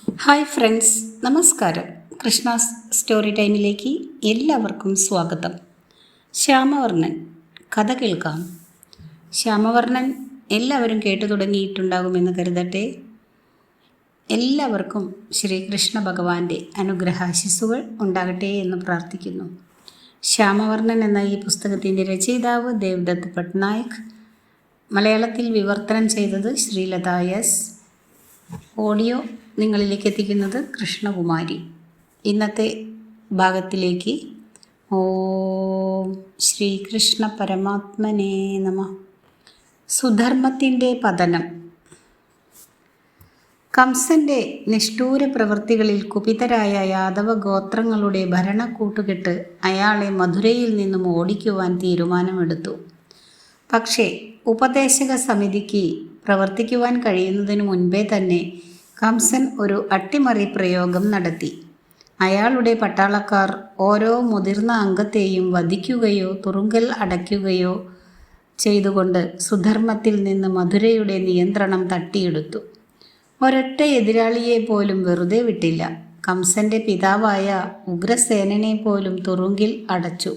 Hi friends, നമസ്കാരം. Krishna's story ടൈമിലേക്ക് എല്ലാവർക്കും സ്വാഗതം. ശ്യാമവർണ്ണൻ കഥ കേൾക്കാം. ശ്യാമവർണ്ണൻ എല്ലാവരും കേട്ടു തുടങ്ങിയിട്ടുണ്ടാകുമെന്ന് കരുതട്ടെ. എല്ലാവർക്കും ശ്രീകൃഷ്ണ ഭഗവാന്റെ അനുഗ്രഹാശിസ്സുകൾ ഉണ്ടാകട്ടെ എന്ന് പ്രാർത്ഥിക്കുന്നു. ശ്യാമവർണ്ണൻ എന്ന ഈ പുസ്തകത്തിൻ്റെ രചയിതാവ് ദേവ്ദത്ത് പട്നായിക്, മലയാളത്തിൽ വിവർത്തനം ചെയ്തത് ശ്രീലത എസ്, ഓഡിയോ നിങ്ങളിലേക്ക് എത്തിക്കുന്നത് കൃഷ്ണകുമാരി. ഇന്നത്തെ ഭാഗത്തിലേക്ക്. ഓം ശ്രീകൃഷ്ണ പരമാത്മനേ നമഃ. സുധർമ്മത്തിൻ്റെ പതനം. കംസന്റെ നിഷ്ഠൂര പ്രവൃത്തികളിൽ കുപിതരായ യാദവ ഗോത്രങ്ങളുടെ ഭരണക്കൂട്ടുകെട്ട് അയാളെ മധുരയിൽ നിന്നും ഓടിക്കുവാൻ തീരുമാനമെടുത്തു. പക്ഷേ ഉപദേശക സമിതിക്ക് പ്രവർത്തിക്കുവാൻ കഴിയുന്നതിനു മുൻപേ തന്നെ കംസൻ ഒരു അട്ടിമറി പ്രയോഗം നടത്തി. അയാളുടെ പട്ടാളക്കാർ ഓരോ മുതിർന്ന അംഗത്തെയും വധിക്കുകയോ തുറുങ്കൽ അടയ്ക്കുകയോ ചെയ്തുകൊണ്ട് സുധർമ്മത്തിൽ നിന്ന് മധുരയുടെ നിയന്ത്രണം തട്ടിയെടുത്തു. ഒരൊറ്റ എതിരാളിയെ പോലും വെറുതെ വിട്ടില്ല. കംസന്റെ പിതാവായ ഉഗ്രസേനനെ പോലും തുറുങ്കിൽ അടച്ചു.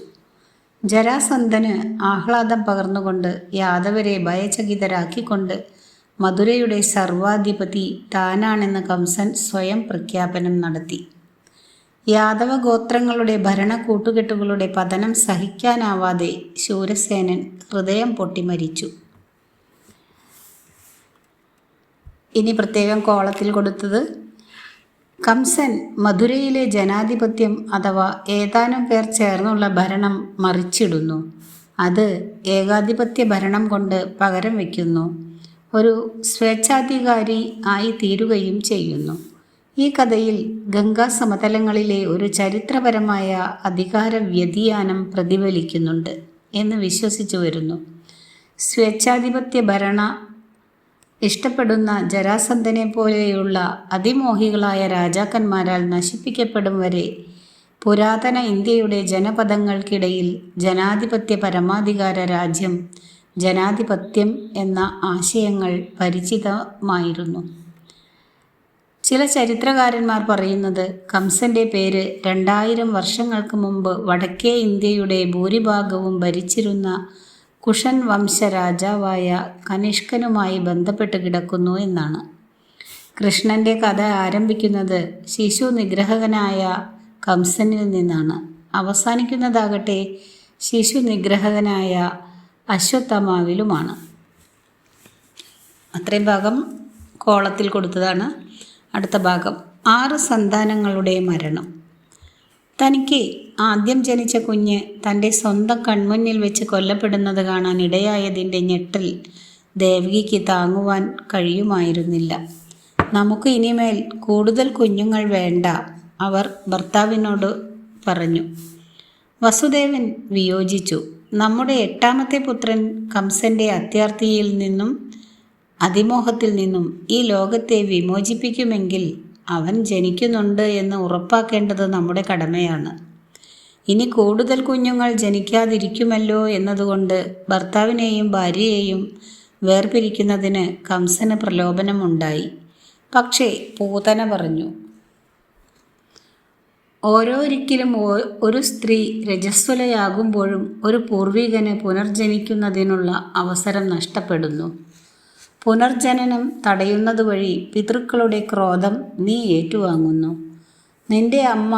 ജരാസന്ധന് ആഹ്ലാദം പകർന്നുകൊണ്ട് യാദവരെ ഭയചകിതരാക്കിക്കൊണ്ട് മധുരയുടെ സർവാധിപതി താനാണെന്ന് കംസൻ സ്വയം പ്രഖ്യാപനം നടത്തി. യാദവ ഗോത്രങ്ങളുടെ ഭരണക്കൂട്ടുകെട്ടുകളുടെ പതനം സഹിക്കാനാവാതെ ശൂരസേനൻ ഹൃദയം പൊട്ടി മരിച്ചു. ഇനി പ്രത്യേകം കോളത്തിൽ കൊടുത്തത്, കംസൻ മധുരയിലെ ജനാധിപത്യം അഥവാ ഏതാനും പേർ ചേർന്നുള്ള ഭരണം മറിച്ചിടുന്നു. അത് ഏകാധിപത്യ ഭരണം കൊണ്ട് പകരം വയ്ക്കുന്നു. ഒരു സ്വേച്ഛാധികാരി ആയി തീരുകയും ചെയ്യുന്നു. ഈ കഥയിൽ ഗംഗാ സമതലങ്ങളിലെ ഒരു ചരിത്രപരമായ അധികാര വ്യതിയാനം പ്രതിഫലിക്കുന്നുണ്ട് എന്ന് വിശ്വസിച്ചു വരുന്നു. സ്വേച്ഛാധിപത്യ ഭരണ ഇഷ്ടപ്പെടുന്ന ജരാസന്ധനെ പോലെയുള്ള അതിമോഹികളായ രാജാക്കന്മാരാൽ നശിപ്പിക്കപ്പെടും വരെ പുരാതന ഇന്ത്യയുടെ ജനപദങ്ങൾക്കിടയിൽ ജനാധിപത്യ പരമാധികാര രാജ്യം, ജനാധിപത്യം എന്ന ആശയങ്ങൾ പരിചിതമായിരുന്നു. ചില ചരിത്രകാരന്മാർ പറയുന്നത് കംസന്റെ പേര് 2000 വർഷങ്ങൾക്ക് മുമ്പ് വടക്കേ ഇന്ത്യയുടെ ഭൂരിഭാഗവും ഭരിച്ചിരുന്ന കുഷൻ വംശ രാജാവായ കനിഷ്കനുമായി ബന്ധപ്പെട്ട് കിടക്കുന്നു എന്നാണ്. കൃഷ്ണന്റെ കഥ ആരംഭിക്കുന്നത് ശിശു നിഗ്രഹകനായ കംസനിൽ നിന്നാണ്. അവസാനിക്കുന്നതാകട്ടെ ശിശു നിഗ്രഹകനായ അശ്വത്ഥമാവിലുമാണ്. അത്രയും ഭാഗം കോളത്തിൽ കൊടുത്തതാണ്. അടുത്ത ഭാഗം, 6 സന്താനങ്ങളുടെ മരണം. തനിക്ക് ആദ്യം ജനിച്ച കുഞ്ഞ് തൻ്റെ സ്വന്തം കൺമുന്നിൽ വെച്ച് കൊല്ലപ്പെടുന്നത് കാണാൻ ഇടയായതിൻ്റെ ഞെട്ടൽ ദേവകിക്ക് താങ്ങുവാൻ കഴിയുമായിരുന്നില്ല. നമുക്ക് ഇനിമേൽ കൂടുതൽ കുഞ്ഞുങ്ങൾ വേണ്ട, അവർ ഭർത്താവിനോട് പറഞ്ഞു. വസുദേവൻ വിയോജിച്ചു. നമ്മുടെ 8ാമത്തെ പുത്രൻ കംസന്റെ അത്യാർത്തിയിൽ നിന്നും അതിമോഹത്തിൽ നിന്നും ഈ ലോകത്തെ വിമോചിപ്പിക്കുമെങ്കിൽ അവൻ ജനിക്കുന്നുണ്ട് എന്ന് ഉറപ്പാക്കേണ്ടത് നമ്മുടെ കടമയാണ്. ഇനി കൂടുതൽ കുഞ്ഞുങ്ങൾ ജനിക്കാതിരിക്കുമല്ലോ എന്നതുകൊണ്ട് ഭർത്താവിനെയും ഭാര്യയെയും വേർപിരിക്കുന്നതിന് കംസന് പ്രലോഭനമുണ്ടായി. പക്ഷേ പൂതന പറഞ്ഞു, ഓരോരിക്കലും ഒരു സ്ത്രീ രജസ്വലയാകുമ്പോഴും ഒരു പൂർവികന് പുനർജനിക്കുന്നതിനുള്ള അവസരം നഷ്ടപ്പെടുന്നു. പുനർജനനം തടയുന്നത് വഴി പിതൃക്കളുടെ ക്രോധം നീ ഏറ്റുവാങ്ങുന്നു. നിന്റെ അമ്മ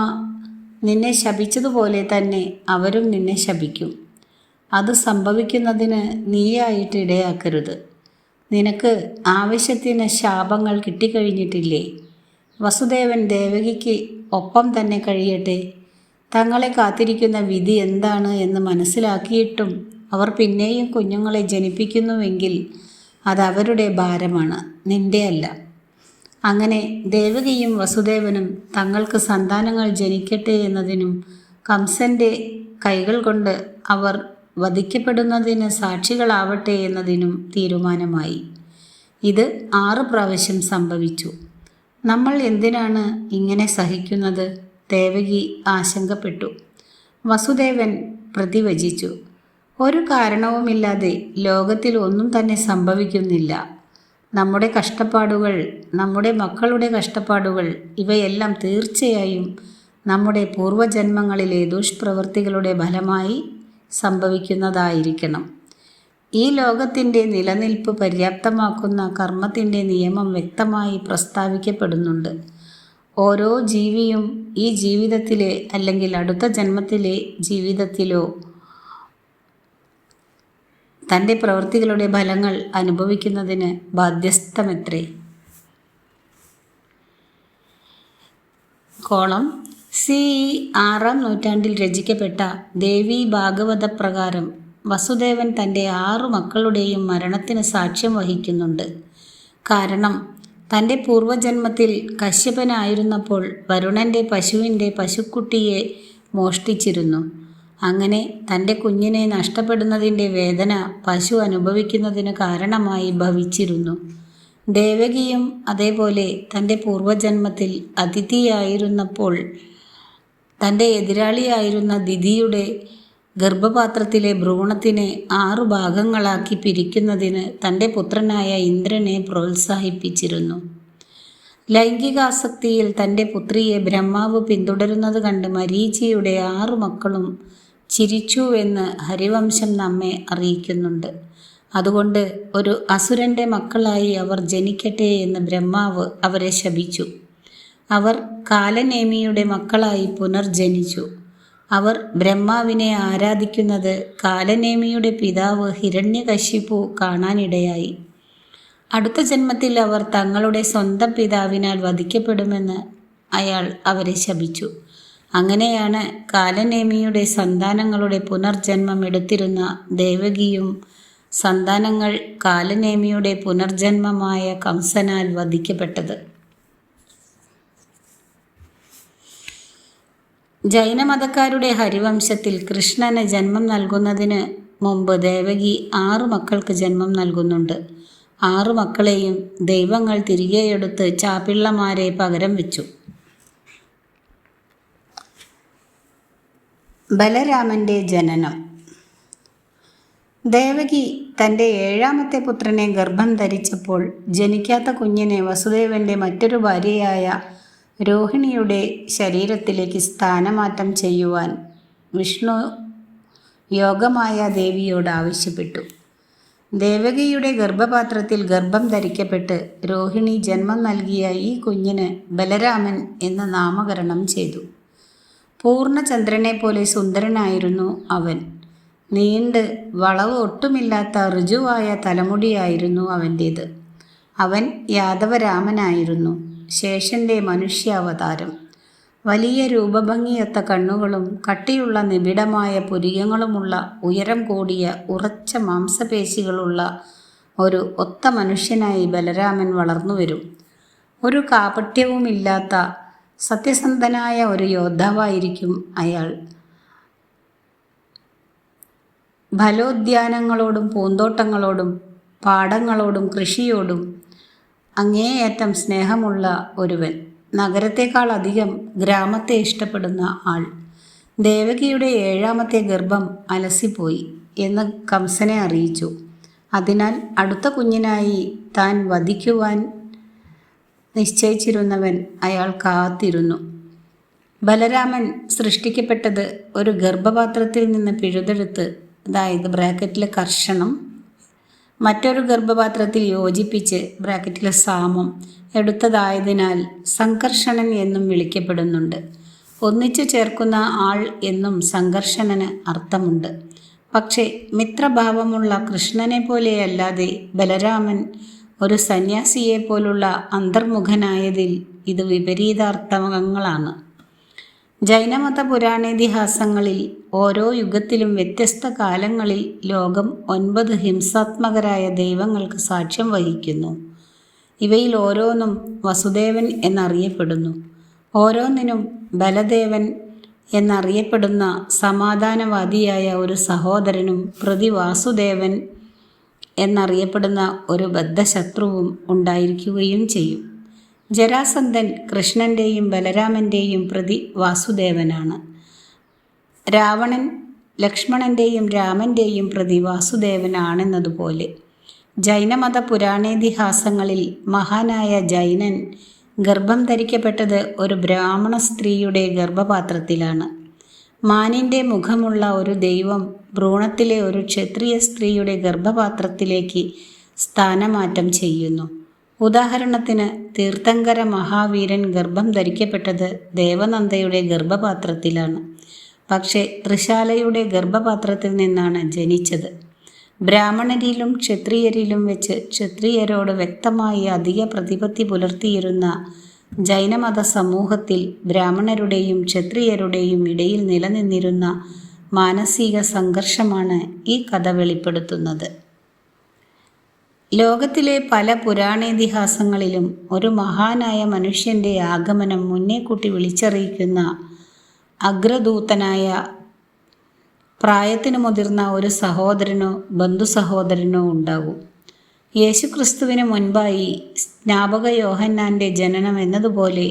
നിന്നെ ശപിച്ചതുപോലെ തന്നെ അവരും നിന്നെ ശപിക്കും. അത് സംഭവിക്കുന്നതിന് നീയായിട്ട് ഇടയാക്കരുത്. നിനക്ക് ആവശ്യത്തിന് ശാപങ്ങൾ കിട്ടിക്കഴിഞ്ഞിട്ടില്ലേ? വസുദേവൻ ദേവകിക്ക് ഒപ്പം തന്നെ കഴിയട്ടെ. തങ്ങളെ കാത്തിരിക്കുന്ന വിധി എന്താണ് എന്ന് മനസ്സിലാക്കിയിട്ടും അവർ പിന്നെയും കുഞ്ഞുങ്ങളെ ജനിപ്പിക്കുന്നുവെങ്കിൽ അത് അവരുടെ ഭാരമാണ്, നിന്റെ അല്ല. അങ്ങനെ ദേവകിയും വസുദേവനും തങ്ങൾക്ക് സന്താനങ്ങൾ ജനിക്കട്ടെ എന്നതിനും കംസന്റെ കൈകൾ കൊണ്ട് അവർ വധിക്കപ്പെടുന്നതിന് സാക്ഷികളാവട്ടെ എന്നതിനും തീരുമാനമായി. ഇത് 6 പ്രാവശ്യം സംഭവിച്ചു. നമ്മൾ എന്തിനാണ് ഇങ്ങനെ സഹിക്കുന്നത്? ദേവകി ആശങ്കപ്പെട്ടു. വസുദേവൻ പ്രതിവചിച്ചു, ഒരു കാരണവുമില്ലാതെ ലോകത്തിൽ ഒന്നും തന്നെ സംഭവിക്കുന്നില്ല. നമ്മുടെ കഷ്ടപ്പാടുകൾ, നമ്മുടെ മക്കളുടെ കഷ്ടപ്പാടുകൾ ഇവയെല്ലാം തീർച്ചയായും നമ്മുടെ പൂർവജന്മങ്ങളിലെ ദുഷ്പ്രവൃത്തികളുടെ ഫലമായി സംഭവിക്കുന്നതായിരിക്കണം. ഈ ലോകത്തിൻ്റെ നിലനിൽപ്പ് പര്യാപ്തമാക്കുന്ന കർമ്മത്തിൻ്റെ നിയമം വ്യക്തമായി പ്രസ്താവിക്കപ്പെടുന്നുണ്ട്. ഓരോ ജീവിയും ഈ ജീവിതത്തിലെ അല്ലെങ്കിൽ അടുത്ത ജന്മത്തിലെ ജീവിതത്തിലോ തൻ്റെ പ്രവൃത്തികളുടെ ഫലങ്ങൾ അനുഭവിക്കുന്നതിന് ബാധ്യസ്ഥമത്രേ. CE 6-ാം നൂറ്റാണ്ടിൽ രചിക്കപ്പെട്ട ദേവി ഭാഗവത പ്രകാരം വസുദേവൻ തൻ്റെ 6 മക്കളുടെയും മരണത്തിന് സാക്ഷ്യം വഹിക്കുന്നുണ്ട്. കാരണം തൻ്റെ പൂർവജന്മത്തിൽ കശ്യപനായിരുന്നപ്പോൾ വരുണൻ്റെ പശുവിൻ്റെ പശുക്കുട്ടിയെ മോഷ്ടിച്ചിരുന്നു. അങ്ങനെ തൻ്റെ കുഞ്ഞിനെ നഷ്ടപ്പെടുന്നതിൻ്റെ വേദന പശു അനുഭവിക്കുന്നതിന് കാരണമായി ഭവിച്ചിരുന്നു. ദേവകിയും അതേപോലെ തൻ്റെ പൂർവജന്മത്തിൽ അതിഥിയായിരുന്നപ്പോൾ തൻ്റെ എതിരാളിയായിരുന്ന ദിതിയുടെ ഗർഭപാത്രത്തിലെ ഭ്രൂണത്തിനെ 6 ഭാഗങ്ങളാക്കി പിരിക്കുന്നതിന് തൻ്റെ പുത്രനായ ഇന്ദ്രനെ പ്രോത്സാഹിപ്പിച്ചിരുന്നു. ലൈംഗികാസക്തിയിൽ തൻ്റെ പുത്രിയെ ബ്രഹ്മാവ് പിന്തുടരുന്നത് കണ്ട് മരീചിയുടെ 6 മക്കളും ചിരിച്ചുവെന്ന് ഹരിവംശം നമ്മെ അറിയിക്കുന്നുണ്ട്. അതുകൊണ്ട് ഒരു അസുരൻ്റെ മക്കളായി അവർ ജനിക്കട്ടെ എന്ന് ബ്രഹ്മാവ് അവരെ ശപിച്ചു. അവർ കാലനേമിയുടെ മക്കളായി പുനർജനിച്ചു. അവർ ബ്രഹ്മാവിനെ ആരാധിക്കുന്നത് കാലനേമിയുടെ പിതാവ് ഹിരണ്യകശിപു കാണാനിടയായി. അടുത്ത ജന്മത്തിൽ അവർ തങ്ങളുടെ സ്വന്തം പിതാവിനാൽ വധിക്കപ്പെടുമെന്ന് അയാൾ അവരെ ശപിച്ചു. അങ്ങനെയാണ് കാലനേമിയുടെ സന്താനങ്ങളുടെ പുനർജന്മം എടുത്തിരുന്ന ദേവകിയും സന്താനങ്ങൾ കാലനേമിയുടെ പുനർജന്മമായ കംസനാൽ വധിക്കപ്പെട്ടത്. ജൈനമതക്കാരുടെ ഹരിവംശത്തിൽ കൃഷ്ണന് ജന്മം നൽകുന്നതിന് മുമ്പ് ദേവകി 6 മക്കൾക്ക് ജന്മം നൽകുന്നുണ്ട്. 6 മക്കളെയും ദൈവങ്ങൾ തിരികെയെടുത്ത് ചാപ്പിള്ളമാരെ പകരം വെച്ചു. ബലരാമൻ്റെ ജനനം. ദേവകി തൻ്റെ 7ാമത്തെ പുത്രനെ ഗർഭം ധരിച്ചപ്പോൾ ജനിക്കാത്ത കുഞ്ഞിനെ വസുദേവൻ്റെ മറ്റൊരു ഭാര്യയായ രോഹിണിയുടെ ശരീരത്തിലേക്ക് സ്ഥാനമാറ്റം ചെയ്യുവാൻ വിഷ്ണു യോഗമായ ദേവിയോട് ആവശ്യപ്പെട്ടു. ദേവകിയുടെ ഗർഭപാത്രത്തിൽ ഗർഭം ധരിക്കപ്പെട്ട് രോഹിണി ജന്മം നൽകിയ ഈ കുഞ്ഞിന് ബലരാമൻ എന്ന് നാമകരണം ചെയ്തു. പൂർണ്ണചന്ദ്രനെ പോലെ സുന്ദരനായിരുന്നു അവൻ. നീണ്ട് വളവ് ഒട്ടുമില്ലാത്ത ഋജുവായ തലമുടിയായിരുന്നു അവൻ്റേത്. അവൻ യാദവരാമനായിരുന്നു, ശേഷൻ്റെ മനുഷ്യാവതാരം. വലിയ രൂപഭംഗിയൊത്ത കണ്ണുകളും കട്ടിയുള്ള നിബിഡമായ പുരികങ്ങളുമുള്ള ഉയരം കൂടിയ ഉറച്ച മാംസപേശികളുള്ള ഒരു ഒത്ത മനുഷ്യനായി ബലരാമൻ വളർന്നുവരും. ഒരു കാപട്യവുമില്ലാത്ത സത്യസന്ധനായ ഒരു യോദ്ധാവായിരിക്കും അയാൾ. ഫലോദ്യാനങ്ങളോടും പൂന്തോട്ടങ്ങളോടും പാടങ്ങളോടും കൃഷിയോടും അങ്ങേയറ്റം സ്നേഹമുള്ള ഒരുവൻ. നഗരത്തെക്കാൾ അധികം ഗ്രാമത്തെ ഇഷ്ടപ്പെടുന്ന ആൾ. ദേവകിയുടെ 7ാമത്തെ ഗർഭം അലസിപ്പോയി എന്ന് കംസനെ അറിയിച്ചു. അതിനാൽ അടുത്ത കുഞ്ഞിനായി താൻ വധിക്കുവാൻ നിശ്ചയിച്ചിരുന്നവൻ അയാൾ കാത്തിരുന്നു. ബലരാമൻ സൃഷ്ടിക്കപ്പെട്ടത് ഒരു ഗർഭപാത്രത്തിൽ നിന്ന് പിഴുതെടുത്ത്, അതായത് ബ്രാക്കറ്റിലെ കർഷണം, മറ്റൊരു ഗർഭപാത്രത്തിൽ യോജിപ്പിച്ച് ബ്രാക്കറ്റിലെ സാമം എടുത്തതായതിനാൽ സംകർഷണൻ എന്നും വിളിക്കപ്പെടുന്നുണ്ട്. ഒന്നിച്ചു ചേർക്കുന്ന ആൾ എന്നും സംകർഷണന് അർത്ഥമുണ്ട്. പക്ഷേ മിത്രഭാവമുള്ള കൃഷ്ണനെ പോലെയല്ലാതെ ബലരാമൻ ഒരു സന്യാസിയെപ്പോലുള്ള അന്തർമുഖനായതിൽ ഇത് വിപരീതാർത്ഥങ്ങളാണ്. ജൈനമത പുരാണേതിഹാസങ്ങളിൽ ഓരോ യുഗത്തിലും വ്യത്യസ്ത കാലങ്ങളിൽ ലോകം 9 ഹിംസാത്മകരായ ദൈവങ്ങൾക്ക് സാക്ഷ്യം വഹിക്കുന്നു. ഇവയിൽ ഓരോന്നും വസുദേവൻ എന്നറിയപ്പെടുന്നു. ഓരോന്നിനും ബലദേവൻ എന്നറിയപ്പെടുന്ന സമാധാനവാദിയായ ഒരു സഹോദരനും പ്രതിവാസുദേവൻ എന്നറിയപ്പെടുന്ന ഒരു ബദ്ധശത്രുവും ഉണ്ടായിരിക്കുകയും ചെയ്യും. ജരാസന്ധൻ കൃഷ്ണൻ്റെയും ബലരാമൻ്റെയും പ്രതി വാസുദേവനാണ്. രാവണൻ ലക്ഷ്മണൻ്റെയും രാമൻ്റെയും പ്രതി വാസുദേവനാണെന്നതുപോലെ ജൈനമത പുരാണേതിഹാസങ്ങളിൽ മഹാനായ ജൈനൻ ഗർഭം ധരിക്കപ്പെട്ടത് ഒരു ബ്രാഹ്മണ സ്ത്രീയുടെ ഗർഭപാത്രത്തിലാണ്. മാനിൻ്റെ മുഖമുള്ള ഒരു ദൈവം ഭ്രൂണത്തിലെ ഒരു ക്ഷത്രിയ സ്ത്രീയുടെ ഗർഭപാത്രത്തിലേക്ക് സ്ഥാനമാറ്റം ചെയ്യുന്നു. ഉദാഹരണത്തിന്, തീർത്ഥങ്കര മഹാവീരൻ ഗർഭം ധരിക്കപ്പെട്ടത് ദേവനന്ദയുടെ ഗർഭപാത്രത്തിലാണ്, പക്ഷേ ത്രിശാലയുടെ ഗർഭപാത്രത്തിൽ നിന്നാണ് ജനിച്ചത്. ബ്രാഹ്മണരിലും ക്ഷത്രിയരിലും വെച്ച് ക്ഷത്രിയരോട് വ്യക്തമായി അധിക പ്രതിപത്തി പുലർത്തിയിരുന്ന ജൈനമത സമൂഹത്തിൽ ബ്രാഹ്മണരുടെയും ക്ഷത്രിയരുടെയും ഇടയിൽ നിലനിന്നിരുന്ന മാനസിക സംഘർഷമാണ് ഈ കഥ വെളിപ്പെടുത്തുന്നത്. ലോകത്തിലെ പല പുരാണേതിഹാസങ്ങളിലും ഒരു മഹാനായ മനുഷ്യൻ്റെ ആഗമനം മുന്നേക്കൂട്ടി വിളിച്ചറിയിക്കുന്ന അഗ്രദൂതനായ പ്രായത്തിനു മുതിർന്ന ഒരു സഹോദരനോ ബന്ധുസഹോദരനോ ഉണ്ടാകും. യേശുക്രിസ്തുവിന് മുൻപായി സ്നാപക യോഹന്നാൻ്റെ ജനനം എന്നതുപോലെ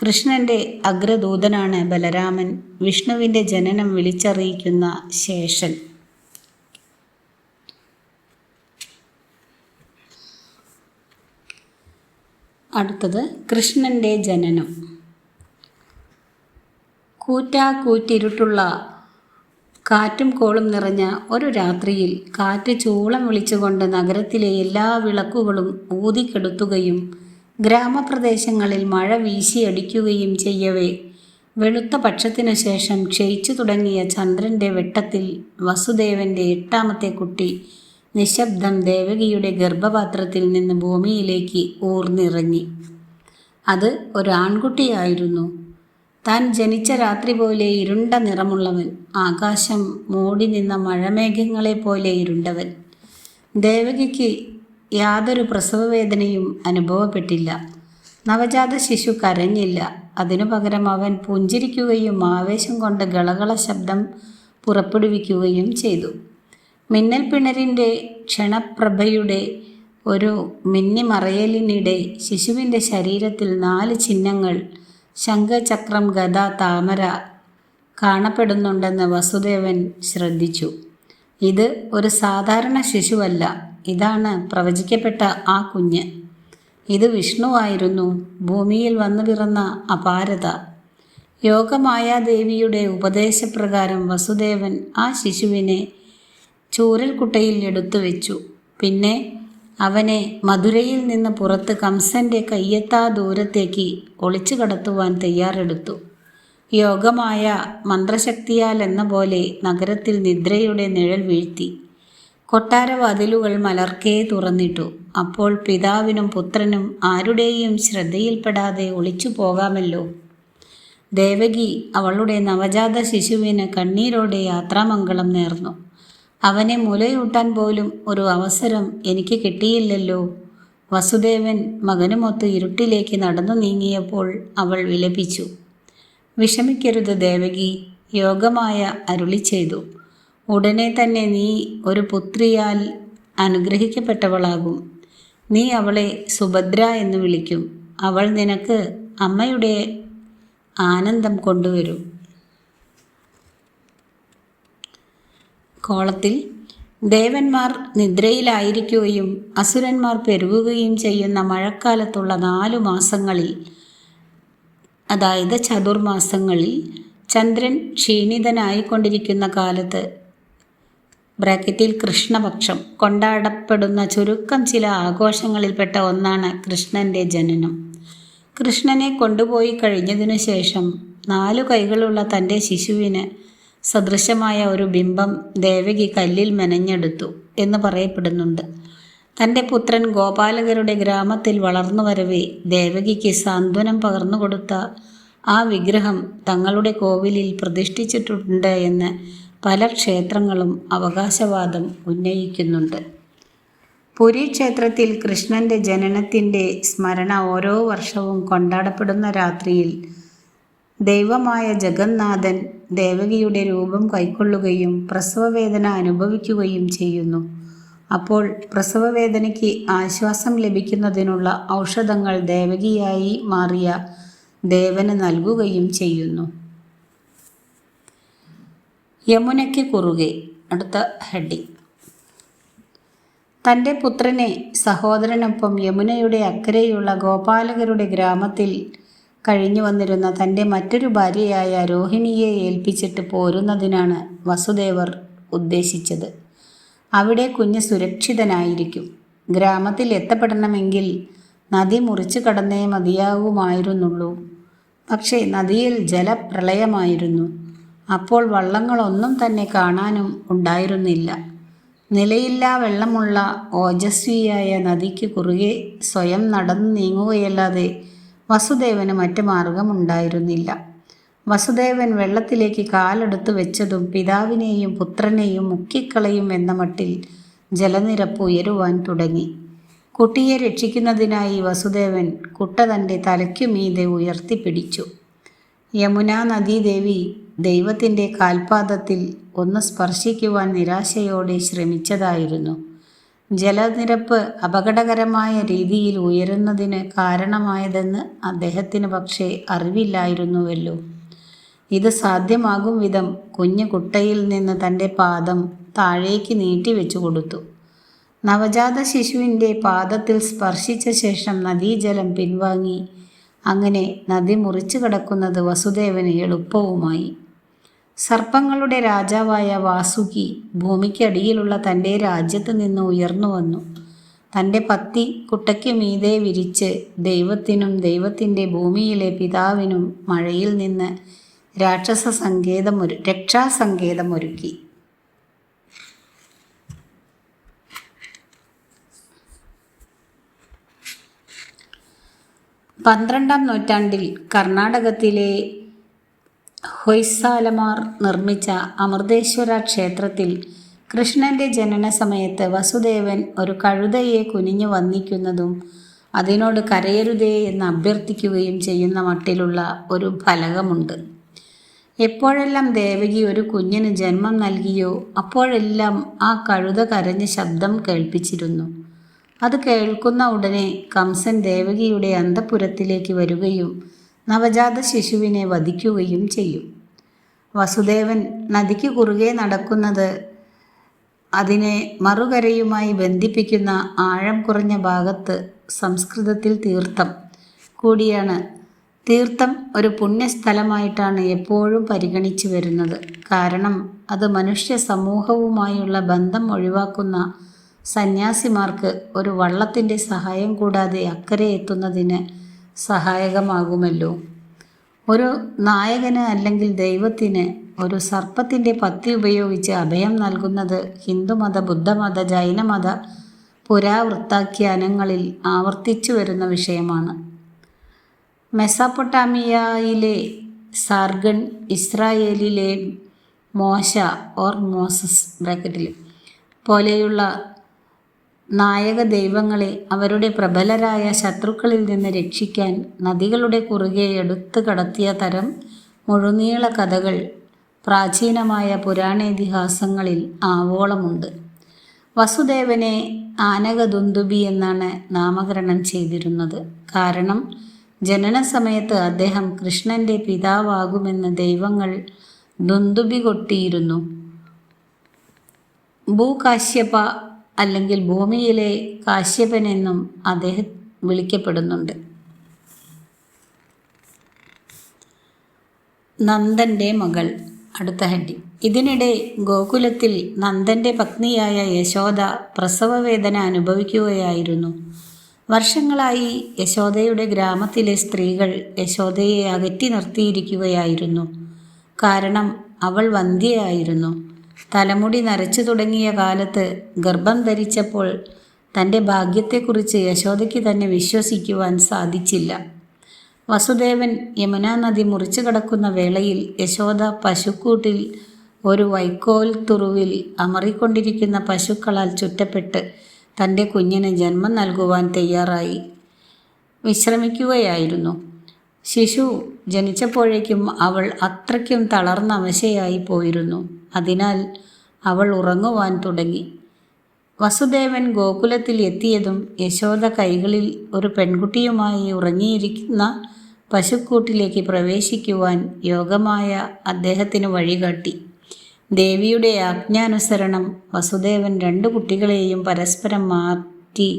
കൃഷ്ണൻ്റെ അഗ്രദൂതനാണ് ബലരാമൻ, വിഷ്ണുവിൻ്റെ ജനനം വിളിച്ചറിയിക്കുന്ന ശേഷൻ. അടുത്തത് കൃഷ്ണൻ്റെ ജനനം. കൂറ്റാക്കൂറ്റിരുട്ടുള്ള കാറ്റും കോളും നിറഞ്ഞ ഒരു രാത്രിയിൽ കാറ്റ് ചൂളം വിളിച്ചുകൊണ്ട് നഗരത്തിലെ എല്ലാ വിളക്കുകളും ഊതിക്കെടുത്തുകയും ഗ്രാമപ്രദേശങ്ങളിൽ മഴ വീശിയടിക്കുകയും ചെയ്യവേ, വെളുത്ത പക്ഷത്തിനു ശേഷം ക്ഷയിച്ചു തുടങ്ങിയ ചന്ദ്രൻ്റെ വെട്ടത്തിൽ വസുദേവൻ്റെ 8ാമത്തെ കുട്ടി നിശബ്ദം ദേവകിയുടെ ഗർഭപാത്രത്തിൽ നിന്ന് ഭൂമിയിലേക്ക് ഊർന്നിറങ്ങി. അത് ഒരു ആൺകുട്ടിയായിരുന്നു. താൻ ജനിച്ച രാത്രി പോലെ ഇരുണ്ട നിറമുള്ളവൻ, ആകാശം മൂടി നിന്ന മഴമേഘങ്ങളെപ്പോലെ ഇരുണ്ടവൻ. ദേവകിക്ക് യാതൊരു പ്രസവവേദനയും അനുഭവപ്പെട്ടില്ല. നവജാത ശിശു കരഞ്ഞില്ല. അതിനു പകരം അവൻ പുഞ്ചിരിക്കുകയും ആവേശം കൊണ്ട് ഗളഗള ശബ്ദം പുറപ്പെടുവിക്കുകയും ചെയ്തു. മിന്നൽ പിണരിൻ്റെ ക്ഷണപ്രഭയുടെ ഒരു മിന്നിമറയലിനിടെ ശിശുവിൻ്റെ ശരീരത്തിൽ 4 ചിഹ്നങ്ങൾ, ശംഖചക്രം, ഗദ, താമര കാണപ്പെടുന്നുണ്ടെന്ന് വസുദേവൻ ശ്രദ്ധിച്ചു. ഇത് ഒരു സാധാരണ ശിശുവല്ല. ഇതാണ് പ്രവചിക്കപ്പെട്ട ആ കുഞ്ഞ്. ഇത് വിഷ്ണുവായിരുന്നു, ഭൂമിയിൽ വന്നു പിറന്ന അപാരത. യോഗമായാദേവിയുടെ ഉപദേശപ്രകാരം വസുദേവൻ ആ ശിശുവിനെ ചൂരൽക്കുട്ടയിൽ എടുത്തു വെച്ചു. പിന്നെ അവനെ മധുരയിൽ നിന്ന് പുറത്ത് കംസൻ്റെ കയ്യെത്താ ദൂരത്തേക്ക് ഒളിച്ചു കടത്തുവാൻ തയ്യാറെടുത്തു. യോഗമായ മന്ത്രശക്തിയാൽ എന്ന പോലെ നഗരത്തിൽ നിദ്രയുടെ നിഴൽ വീഴ്ത്തി. കൊട്ടാരവാതിലുകൾ മലർക്കേ തുറന്നിട്ടു. അപ്പോൾ പിതാവിനും പുത്രനും ആരുടെയും ശ്രദ്ധയിൽപ്പെടാതെ ഒളിച്ചു പോകാമല്ലോ. ദേവകി അവളുടെ നവജാത ശിശുവിന് കണ്ണീരോടെ യാത്രാമംഗളം നേർന്നു. അവനെ മുലയൂട്ടാൻ പോലും ഒരു അവസരം എനിക്ക് കിട്ടിയില്ലല്ലോ. വസുദേവൻ മകനുമൊത്ത് ഇരുട്ടിലേക്ക് നടന്നു നീങ്ങിയപ്പോൾ അവൾ വിലപിച്ചു. വിഷമിക്കരുത് ദേവകി, യോഗമായ അരുളി ചെയ്തു. ഉടനെ തന്നെ നീ ഒരു പുത്രിയാൽ അനുഗ്രഹിക്കപ്പെട്ടവളാകും. നീ അവളെ സുഭദ്ര എന്ന് വിളിക്കും. അവൾ നിനക്ക് അമ്മയുടെ ആനന്ദം കൊണ്ടുവരും. കോളത്തിൽ ദേവന്മാർ നിദ്രയിലായിരിക്കുകയും അസുരന്മാർ പെരുകുകയും ചെയ്യുന്ന മഴക്കാലത്തുള്ള 4 മാസങ്ങളിൽ, അതായത് ചതുർമാസങ്ങളിൽ, ചന്ദ്രൻ ക്ഷീണിതനായിക്കൊണ്ടിരിക്കുന്ന കാലത്ത് ബ്രാക്കറ്റിൽ കൃഷ്ണപക്ഷം കൊണ്ടാടപ്പെടുന്ന ചുരുക്കം ചില ആഘോഷങ്ങളിൽപ്പെട്ട ഒന്നാണ് കൃഷ്ണൻ്റെ ജനനം. കൃഷ്ണനെ കൊണ്ടുപോയി കഴിഞ്ഞതിനു ശേഷം 4 കൈകളുള്ള തൻ്റെ ശിശുവിന് സദൃശമായ ഒരു ബിംബം ദേവകി കല്ലിൽ മെനഞ്ഞെടുത്തു എന്ന് പറയപ്പെടുന്നുണ്ട്. തൻ്റെ പുത്രൻ ഗോപാലകരുടെ ഗ്രാമത്തിൽ വളർന്നു വരവേ ദേവകിക്ക് സാന്ത്വനം പകർന്നുകൊടുത്ത ആ വിഗ്രഹം തങ്ങളുടെ കോവിലിൽ പ്രതിഷ്ഠിച്ചിട്ടുണ്ട് എന്ന് പല ക്ഷേത്രങ്ങളും അവകാശവാദം ഉന്നയിക്കുന്നുണ്ട്. പുരി ക്ഷേത്രത്തിൽ കൃഷ്ണൻ്റെ ജനനത്തിൻ്റെ സ്മരണ ഓരോ വർഷവും കൊണ്ടാടപ്പെടുന്ന രാത്രിയിൽ ദൈവമായ ജഗന്നാഥൻ ദേവകിയുടെ രൂപം കൈക്കൊള്ളുകയും പ്രസവവേദന അനുഭവിക്കുകയും ചെയ്യുന്നു. അപ്പോൾ പ്രസവവേദനയ്ക്ക് ആശ്വാസം ലഭിക്കുന്നതിനുള്ള ഔഷധങ്ങൾ ദേവകിയായി മാറിയ ദേവന് നൽകുകയും ചെയ്യുന്നു. യമുനയ്ക്ക് കുറുകെ. അടുത്ത ഹെഡിങ്. തൻ്റെ പുത്രനെ സഹോദരനൊപ്പം യമുനയുടെ അക്കരെയുള്ള ഗോപാലകരുടെ ഗ്രാമത്തിൽ കഴിഞ്ഞു വന്നിരുന്ന തൻ്റെ മറ്റൊരു ഭാര്യയായ രോഹിണിയെ ഏൽപ്പിച്ചിട്ട് പോരുന്നതിനാണ് വസുദേവർ ഉദ്ദേശിച്ചത്. അവിടെ കുഞ്ഞ് സുരക്ഷിതനായിരിക്കും. ഗ്രാമത്തിൽ എത്തപ്പെടണമെങ്കിൽ നദി മുറിച്ചു കടന്നേ മതിയാകുമായിരുന്നുള്ളൂ. പക്ഷേ നദിയിൽ ജലപ്രളയമായിരുന്നു. അപ്പോൾ വള്ളങ്ങളൊന്നും തന്നെ കാണാനും ഉണ്ടായിരുന്നില്ല. നിലയില്ലാ വെള്ളമുള്ള ഓജസ്വിയായ നദിക്ക് കുറുകെ സ്വയം നടന്നു നീങ്ങുകയല്ലാതെ വസുദേവന് മറ്റ് മാർഗമുണ്ടായിരുന്നില്ല. വസുദേവൻ വെള്ളത്തിലേക്ക് കാലെടുത്തു വെച്ചതും പിതാവിനെയും പുത്രനെയും മുക്കിക്കളയും എന്ന മട്ടിൽ ജലനിരപ്പ് ഉയരുവാൻ തുടങ്ങി. കുട്ടിയെ രക്ഷിക്കുന്നതിനായി വസുദേവൻ കുട്ട തൻ്റെ തലയ്ക്കുമീതെ ഉയർത്തിപ്പിടിച്ചു. യമുനാ നദീദേവി ദൈവത്തിൻ്റെ കാൽപാദത്തിൽ ഒന്ന് സ്പർശിക്കുവാൻ നിരാശയോടെ ശ്രമിച്ചതായിരുന്നു. ജലനിരപ്പ് അപകടകരമായ രീതിയിൽ ഉയരുന്നതിന് കാരണമായതെന്ന് അദ്ദേഹത്തിന് പക്ഷേ അറിവില്ലായിരുന്നുവല്ലോ. ഇത് സാധ്യമാകും വിധം കുഞ്ഞു കുട്ടയിൽ നിന്ന് തൻ്റെ പാദം താഴേക്ക് നീട്ടിവെച്ചു കൊടുത്തു. നവജാത ശിശുവിൻ്റെ പാദത്തിൽ സ്പർശിച്ച ശേഷം നദീജലം പിൻവാങ്ങി. അങ്ങനെ നദി മുറിച്ചു കടക്കുന്നത് വസുദേവന് എളുപ്പവുമായി. സർപ്പങ്ങളുടെ രാജാവായ വാസുകി ഭൂമിക്കടിയിലുള്ള തൻ്റെ രാജ്യത്ത് നിന്ന് ഉയർന്നു വന്നു. തൻ്റെ പത്തി കുട്ടയ്ക്ക് മീതെ വിരിച്ച് ദൈവത്തിനും ദൈവത്തിൻ്റെ ഭൂമിയിലെ പിതാവിനും മഴയിൽ നിന്ന് രക്ഷാസങ്കേതമൊരുക്കി. 12-ാം നൂറ്റാണ്ടിൽ കർണാടകത്തിലെ ഹൊയ്സാലമാർ നിർമ്മിച്ച അമൃതേശ്വര ക്ഷേത്രത്തിൽ കൃഷ്ണൻ്റെ ജനന സമയത്ത് വസുദേവൻ ഒരു കഴുതയെ കുനിഞ്ഞു വന്ദിക്കുന്നതും അതിനോട് കരയരുതേ എന്ന് അഭ്യർത്ഥിക്കുകയും ചെയ്യുന്ന മട്ടിലുള്ള ഒരു ഫലകമുണ്ട്. എപ്പോഴെല്ലാം ദേവകി ഒരു കുഞ്ഞിന് ജന്മം നൽകിയോ അപ്പോഴെല്ലാം ആ കഴുത കരഞ്ഞ് ശബ്ദം കേൾപ്പിച്ചിരുന്നു. അത് കേൾക്കുന്ന ഉടനെ കംസൻ ദേവകിയുടെ അന്തഃപുരത്തിലേക്ക് വരികയും നവജാത ശിശുവിനെ വധിക്കുകയും ചെയ്യും. വസുദേവൻ നദിക്ക് കുറുകെ നടക്കുന്നത് അതിനെ മറുകരയുമായി ബന്ധിപ്പിക്കുന്ന ആഴം കുറഞ്ഞ ഭാഗത്ത് സംസ്കൃതത്തിൽ തീർത്ഥം കൂടിയാണ്. തീർത്ഥം ഒരു പുണ്യസ്ഥലമായിട്ടാണ് എപ്പോഴും പരിഗണിച്ചു വരുന്നത്. കാരണം അത് മനുഷ്യ സമൂഹവുമായുള്ള ബന്ധം ഒഴിവാക്കുന്ന സന്യാസിമാർക്ക് ഒരു വള്ളത്തിൻ്റെ സഹായം കൂടാതെ അക്കരെ എത്തുന്നതിന് സഹായകമാകുമല്ലോ. ഒരു നായകന് അല്ലെങ്കിൽ ദൈവത്തിന് ഒരു സർപ്പത്തിൻ്റെ പത്തി ഉപയോഗിച്ച് അഭയം നൽകുന്നത് ഹിന്ദുമത, ബുദ്ധമത, ജൈനമത പുരാവൃത്താഖ്യാനങ്ങളിൽ ആവർത്തിച്ചു വരുന്ന വിഷയമാണ്. മെസപ്പൊട്ടാമിയയിലെ സാർഗൺ, ഇസ്രായേലിലെ മോസസ് പോലെയുള്ള നായക ദൈവങ്ങളെ അവരുടെ പ്രബലരായ ശത്രുക്കളിൽ നിന്ന് രക്ഷിക്കാൻ നദികളുടെ കുറുകെ എടുത്തു കടത്തിയ തരം മുഴുനീള കഥകൾ പ്രാചീനമായ പുരാണേതിഹാസങ്ങളിൽ ആവോളമുണ്ട്. വസുദേവനെ ആനകദുന്ദുബി എന്നാണ് നാമകരണം ചെയ്തിരുന്നത്. കാരണം ജനന സമയത്ത് അദ്ദേഹം കൃഷ്ണൻ്റെ പിതാവാകുമെന്ന് ദൈവങ്ങൾ ദുന്ദുബി കൊട്ടിയിരുന്നു. ഭൂകാശ്യപ അല്ലെങ്കിൽ ഭൂമിയിലെ കാശ്യപൻ എന്നും അദ്ദേഹം വിളിക്കപ്പെടുന്നുണ്ട്. നന്ദൻ്റെ മകൾ. അടുത്ത ഹെഡിങ്. ഇതിനിടെ ഗോകുലത്തിൽ നന്ദൻ്റെ പത്നിയായ യശോദ പ്രസവവേദന അനുഭവിക്കുകയായിരുന്നു. വർഷങ്ങളായി യശോദയുടെ ഗ്രാമത്തിലെ സ്ത്രീകൾ യശോദയെ അകറ്റി നിർത്തിയിരിക്കുകയായിരുന്നു. കാരണം അവൾ വന്ധ്യയായിരുന്നു. തലമുടി നരച്ചു തുടങ്ങിയ കാലത്ത് ഗർഭം ധരിച്ചപ്പോൾ തൻ്റെ ഭാഗ്യത്തെക്കുറിച്ച് യശോദയ്ക്ക് തന്നെ വിശ്വസിക്കുവാൻ സാധിച്ചില്ല. വസുദേവൻ യമുനാ നദി മുറിച്ചു കടക്കുന്ന വേളയിൽ യശോദ പശുക്കൂട്ടിൽ ഒരു വൈക്കോൽ തുറുവിൽ അമറിക്കൊണ്ടിരിക്കുന്ന പശുക്കളാൽ ചുറ്റപ്പെട്ട് തൻ്റെ കുഞ്ഞിന് ജന്മം നൽകുവാൻ തയ്യാറായി വിശ്രമിക്കുകയായിരുന്നു. ശിശു ജനിച്ചപ്പോഴേക്കും അവൾ അത്രയ്ക്കും തളർന്ന അവശയായി പോയിരുന്നു. അതിനാൽ അവൾ ഉറങ്ങുവാൻ തുടങ്ങി. വസുദേവൻ ഗോകുലത്തിൽ എത്തിയതും യശോദ കൈകളിൽ ഒരു പെൺകുട്ടിയുമായി ഉറങ്ങിയിരിക്കുന്ന പശുക്കൂട്ടിലേക്ക് പ്രവേശിക്കുവാൻ യോഗമായ അദ്ദേഹത്തിന് വഴികാട്ടി. ദേവിയുടെ ആജ്ഞാനുസരണം വസുദേവൻ 2 കുട്ടികളെയും പരസ്പരം മാറ്റി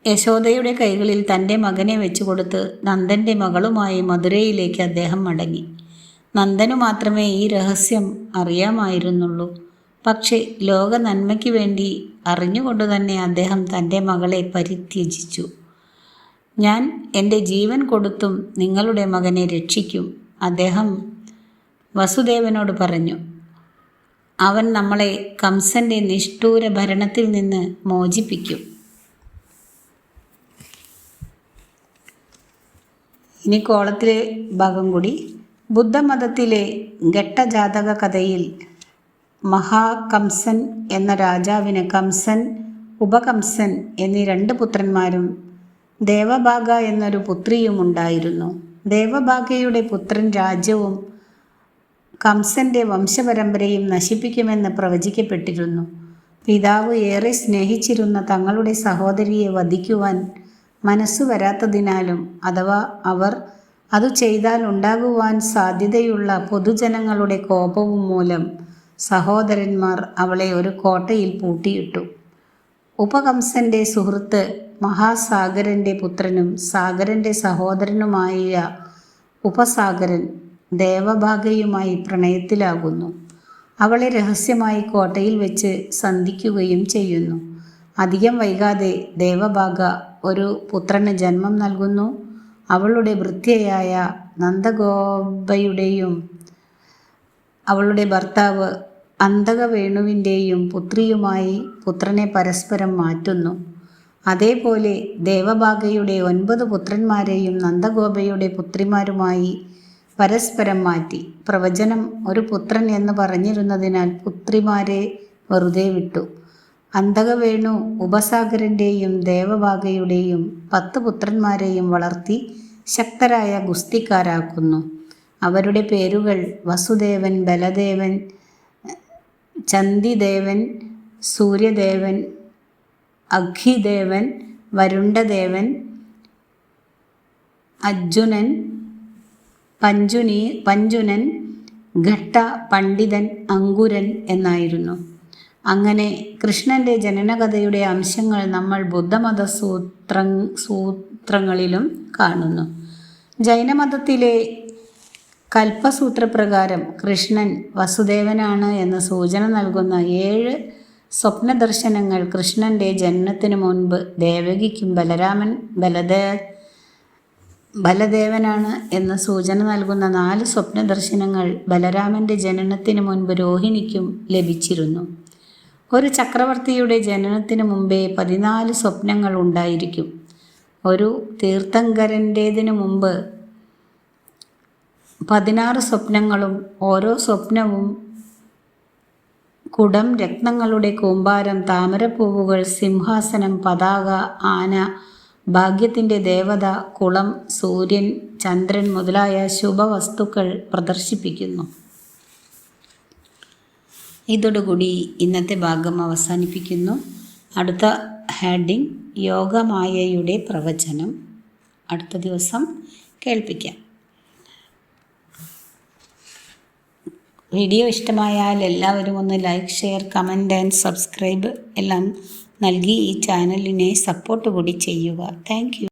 യശോദയുടെ കൈകളിൽ തൻ്റെ മകനെ വെച്ചുകൊടുത്ത് നന്ദൻ്റെ മകളുമായി മധുരയിലേക്ക് അദ്ദേഹം മടങ്ങി. നന്ദനു മാത്രമേ ഈ രഹസ്യം അറിയാമായിരുന്നുള്ളൂ. പക്ഷേ ലോക നന്മയ്ക്ക് വേണ്ടി അറിഞ്ഞുകൊണ്ടു തന്നെ അദ്ദേഹം തൻ്റെ മകളെ പരിത്യജിച്ചു. ഞാൻ എൻ്റെ ജീവൻ കൊടുത്തും നിങ്ങളുടെ മകനെ രക്ഷിക്കും, അദ്ദേഹം വസുദേവനോട് പറഞ്ഞു. അവൻ നമ്മളെ കംസൻ്റെ നിഷ്ഠൂര ഭരണത്തിൽ നിന്ന് മോചിപ്പിക്കും. ഇനി കോളത്തിലെ ഭാഗം കൂടി. ബുദ്ധമതത്തിലെ ഘട്ടജാതക കഥയിൽ മഹാകംസൻ എന്ന രാജാവിന് കംസൻ, ഉപകംസൻ എന്നീ 2 പുത്രന്മാരും ദേവഭാഗ എന്നൊരു പുത്രിയും ഉണ്ടായിരുന്നു. ദേവഭാഗയുടെ പുത്രൻ രാജ്യവും കംസൻ്റെ വംശപരമ്പരയും നശിപ്പിക്കുമെന്ന് പ്രവചിക്കപ്പെട്ടിരുന്നു. പിതാവ് ഏറെ സ്നേഹിച്ചിരുന്ന തങ്ങളുടെ സഹോദരിയെ വധിക്കുവാൻ മനസ്സു വരാത്തതിനാലും അഥവാ അവർ അതു ചെയ്താൽ ഉണ്ടാകുവാൻ സാധ്യതയുള്ള പൊതുജനങ്ങളുടെ കോപവും മൂലം സഹോദരന്മാർ അവളെ ഒരു കോട്ടയിൽ പൂട്ടിയിട്ടു. ഉപകംസൻ്റെ സുഹൃത്ത് മഹാസാഗരൻ്റെ പുത്രനും സാഗരൻ്റെ സഹോദരനുമായ ഉപസാഗരൻ ദേവഭാഗയുമായി പ്രണയത്തിലാകുന്നു. അവളെ രഹസ്യമായി കോട്ടയിൽ വെച്ച് സന്ധിക്കുകയും ചെയ്യുന്നു. അധികം വൈകാതെ ദേവഭാഗ ഒരു പുത്രന് ജന്മം നൽകുന്നു. അവളുടെ ഭൃത്യയായ നന്ദഗോപയുടെയും അവളുടെ ഭർത്താവ് അന്തകവേണുവിൻ്റെയും പുത്രിയുമായി പുത്രനെ പരസ്പരം മാറ്റുന്നു. അതേപോലെ ദേവഭാഗയുടെ 9 പുത്രന്മാരെയും നന്ദഗോപയുടെ പുത്രിമാരുമായി പരസ്പരം മാറ്റി. പ്രവചനം ഒരു പുത്രൻ എന്ന് പറഞ്ഞിരുന്നതിനാൽ പുത്രിമാരെ വെറുതെ വിട്ടു. അന്തകവേണു ഉപസാഗരൻ്റെയും ദേവഭാഗയുടെയും 10 പുത്രന്മാരെയും വളർത്തി ശക്തരായ ഗുസ്തിക്കാരാക്കുന്നു. അവരുടെ പേരുകൾ വസുദേവൻ, ബലദേവൻ, ചന്ദിദേവൻ, സൂര്യദേവൻ, അഗ്നിദേവൻ, വരുണ്ടദേവൻ, അർജുനൻ, പഞ്ചുനൻ, ഘട്ട, പണ്ഡിതൻ, അങ്കുരൻ എന്നായിരുന്നു. അങ്ങനെ കൃഷ്ണൻ്റെ ജനനകഥയുടെ അംശങ്ങൾ നമ്മൾ ബുദ്ധമത സൂത്രങ്ങളിലും കാണുന്നു. ജൈനമതത്തിലെ കൽപ്പസൂത്രപ്രകാരം കൃഷ്ണൻ വസുദേവനാണ് എന്ന സൂചന നൽകുന്ന 7 സ്വപ്നദർശനങ്ങൾ കൃഷ്ണൻ്റെ ജനനത്തിനു മുൻപ് ദേവകിക്കും ബലദേവനാണ് എന്ന സൂചന നൽകുന്ന 4 സ്വപ്നദർശനങ്ങൾ ബലരാമൻ്റെ ജനനത്തിനു മുൻപ് രോഹിണിക്കും ലഭിച്ചിരുന്നു. ഒരു ചക്രവർത്തിയുടെ ജനനത്തിന് മുമ്പേ 14 സ്വപ്നങ്ങൾ ഉണ്ടായിരിക്കും. ഒരു തീർത്ഥങ്കരൻ്റേതിനു മുമ്പ് 16 സ്വപ്നങ്ങളും ഓരോ സ്വപ്നവും കുടം, രത്നങ്ങളുടെ കൂമ്പാരം, താമരപ്പൂവുകൾ, സിംഹാസനം, പതാക, ആന, ഭാഗ്യത്തിൻ്റെ ദേവത, കുളം, സൂര്യൻ, ചന്ദ്രൻ മുതലായ ശുഭവസ്തുക്കൾ പ്രദർശിപ്പിക്കുന്നു. ഇതോടുകൂടി ഇന്നത്തെ ഭാഗം അവസാനിപ്പിക്കുന്നു. അടുത്ത ഹെഡിങ് യോഗമായയുടെ പ്രവചനം അടുത്ത ദിവസം കേൾപ്പിക്കാം. വീഡിയോ ഇഷ്ടമായാൽ എല്ലാവരും ഒന്ന് like, share, comment and subscribe എല്ലാം നൽകി ഈ ചാനലിനെ സപ്പോർട്ട് കൂടി ചെയ്യുക. Thank you.